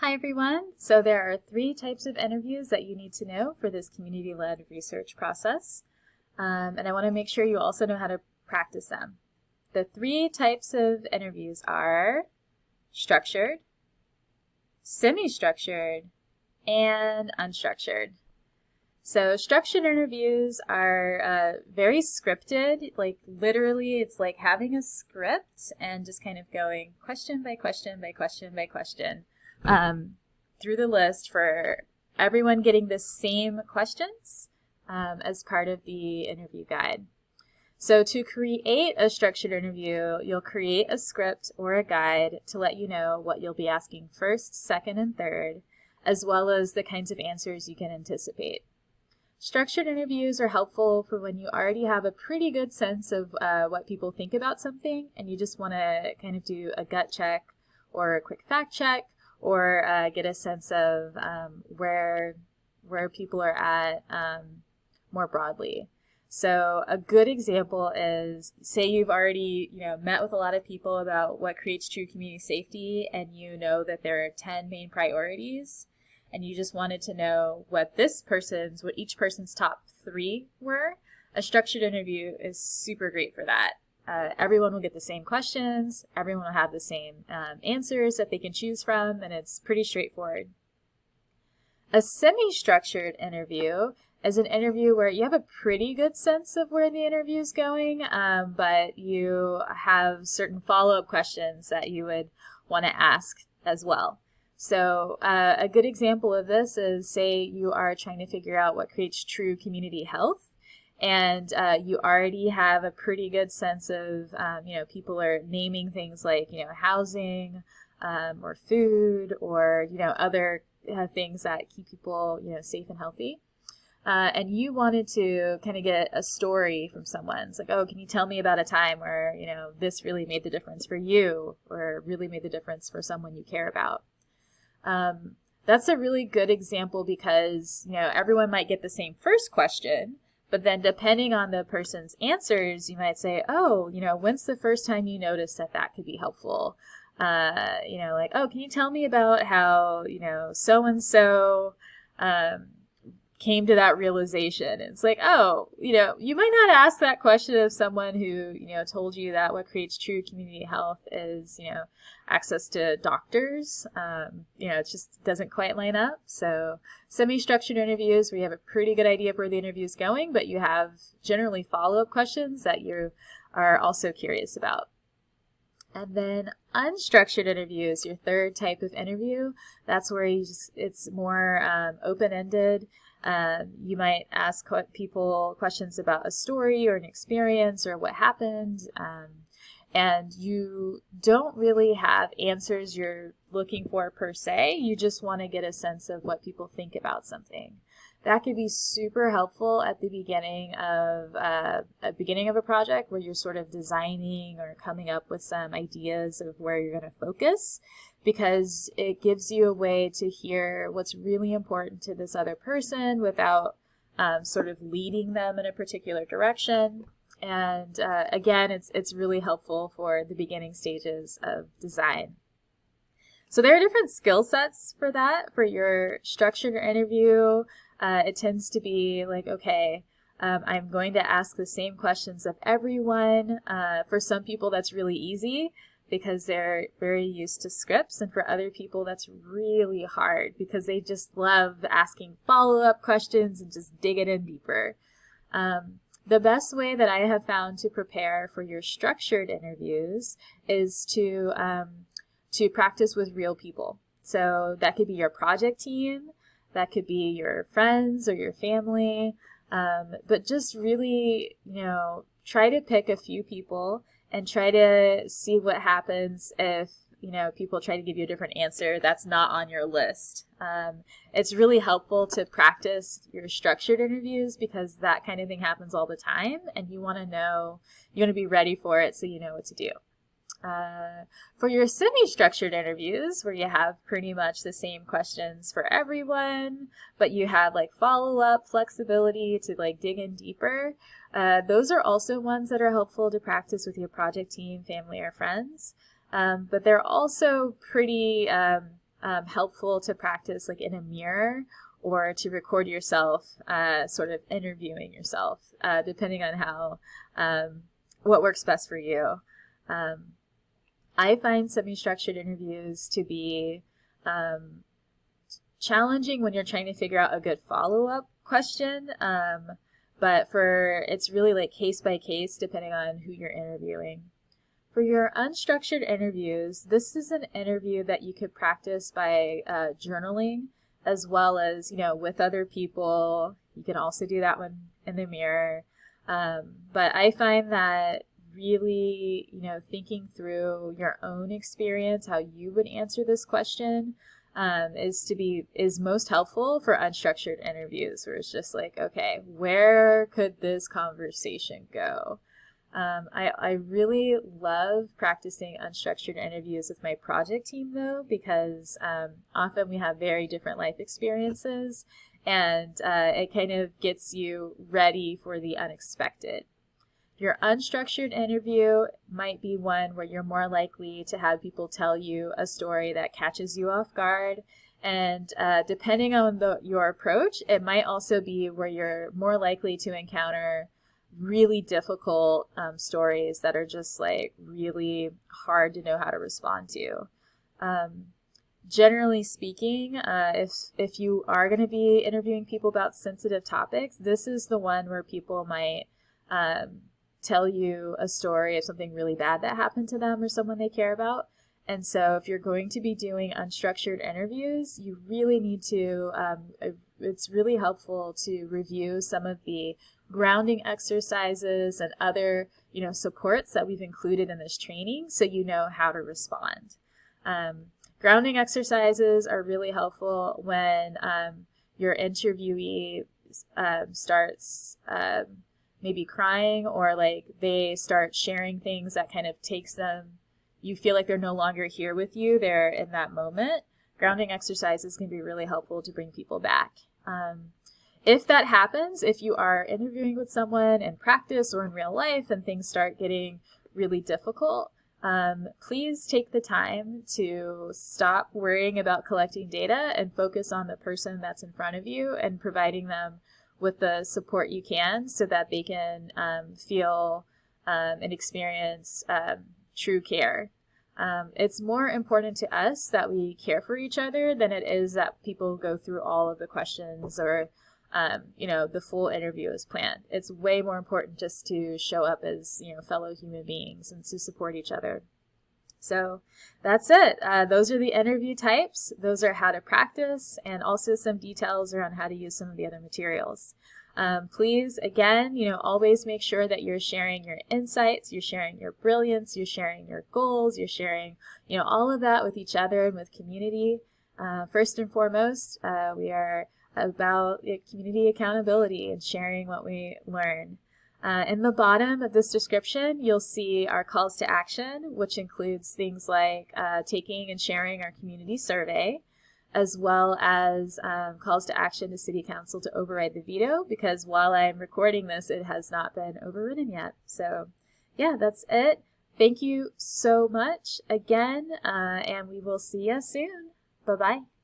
Hi everyone. So there are 3 types of interviews that you need to know for this community-led research process. And I want to make sure you also know how to practice them. The 3 types of interviews are structured, semi-structured, and unstructured. So structured interviews are very scripted, like literally it's like having a script and just kind of going question by question by question by question through the list for everyone getting the same questions as part of the interview guide. So to create a structured interview, you'll create a script or a guide to let you know what you'll be asking first, second, and third, as well as the kinds of answers you can anticipate. Structured interviews are helpful for when you already have a pretty good sense of what people think about something and you just want to kind of do a gut check or a quick fact check or get a sense of where people are at more broadly. So a good example is, say you've already met with a lot of people about what creates true community safety, and you know that there are 10 main priorities, and you just wanted to know what each person's top 3 were. A structured interview is super great for that. Everyone will get the same questions, everyone will have the same answers that they can choose from, and it's pretty straightforward. A semi-structured interview is an interview where you have a pretty good sense of where the interview is going, but you have certain follow-up questions that you would want to ask as well. So a good example of this is, say you are trying to figure out what creates true community health, and you already have a pretty good sense of, people are naming things like, housing or food or, other things that keep people, safe and healthy. And you wanted to kind of get a story from someone. It's like, oh, can you tell me about a time where, this really made the difference for you or really made the difference for someone you care about? That's a really good example because, everyone might get the same first question, but then depending on the person's answers, you might say, oh, when's the first time you noticed that could be helpful? Like, oh, can you tell me about how, so-and-so came to that realization? And it's like, oh, you might not ask that question of someone who, told you that what creates true community health is, access to doctors. It just doesn't quite line up. So semi-structured interviews where you have a pretty good idea of where the interview is going, but you have generally follow-up questions that you are also curious about. And then unstructured interviews, your third type of interview, that's where it's more open-ended. You might ask people questions about a story or an experience or what happened, and you don't really have answers you're looking for per se. You just want to get a sense of what people think about something. That could be super helpful at the beginning of a project where you're sort of designing or coming up with some ideas of where you're going to focus, because it gives you a way to hear what's really important to this other person without sort of leading them in a particular direction. And again, it's really helpful for the beginning stages of design. So there are different skill sets for that. For your structured interview, it tends to be like, okay, I'm going to ask the same questions of everyone. For some people, that's really easy because they're very used to scripts. And for other people, that's really hard because they just love asking follow-up questions and just digging in deeper. The best way that I have found to prepare for your structured interviews is to practice with real people. So that could be your project team, that could be your friends or your family, but just really, try to pick a few people and try to see what happens if, people try to give you a different answer that's not on your list. It's really helpful to practice your structured interviews because that kind of thing happens all the time, and you want to be ready for it so you know what to do. For your semi-structured interviews, where you have pretty much the same questions for everyone, but you have like follow-up flexibility to like dig in deeper, those are also ones that are helpful to practice with your project team, family, or friends. But they're also pretty helpful to practice like in a mirror or to record yourself sort of interviewing yourself, depending on how what works best for you. I find semi-structured interviews to be challenging when you're trying to figure out a good follow-up question, but it's really like case by case depending on who you're interviewing. For your unstructured interviews, this is an interview that you could practice by journaling, as well as, with other people. You can also do that one in the mirror. But I find that really, thinking through your own experience, how you would answer this question, is most helpful for unstructured interviews, where it's just like, okay, where could this conversation go? I really love practicing unstructured interviews with my project team, though, because often we have very different life experiences, and it kind of gets you ready for the unexpected. Your unstructured interview might be one where you're more likely to have people tell you a story that catches you off guard, and depending on your approach, it might also be where you're more likely to encounter really difficult stories that are just like really hard to know how to respond to. Generally speaking, if you are going to be interviewing people about sensitive topics, this is the one where people might tell you a story of something really bad that happened to them or someone they care about. And so if you're going to be doing unstructured interviews, you really need to, it's really helpful to review some of the grounding exercises and other, supports that we've included in this training, so you know how to respond. Grounding exercises are really helpful when your interviewee starts maybe crying, or like they start sharing things that kind of takes them, you feel like they're no longer here with you, they're in that moment. Grounding exercises can be really helpful to bring people back. If that happens, if you are interviewing with someone in practice or in real life and things start getting really difficult, please take the time to stop worrying about collecting data and focus on the person that's in front of you and providing them with the support you can, so that they can feel and experience true care. It's more important to us that we care for each other than it is that people go through all of the questions or the full interview as planned. It's way more important just to show up as fellow human beings and to support each other. So that's it. Those are the interview types. Those are how to practice, and also some details around how to use some of the other materials. Please, again, always make sure that you're sharing your insights, you're sharing your brilliance, you're sharing your goals, you're sharing, all of that with each other and with community. First and foremost, we are about community accountability and sharing what we learn. In the bottom of this description, you'll see our calls to action, which includes things like taking and sharing our community survey, as well as calls to action to City Council to override the veto, because while I'm recording this, it has not been overridden yet. So yeah, that's it. Thank you so much again, and we will see you soon. Bye-bye.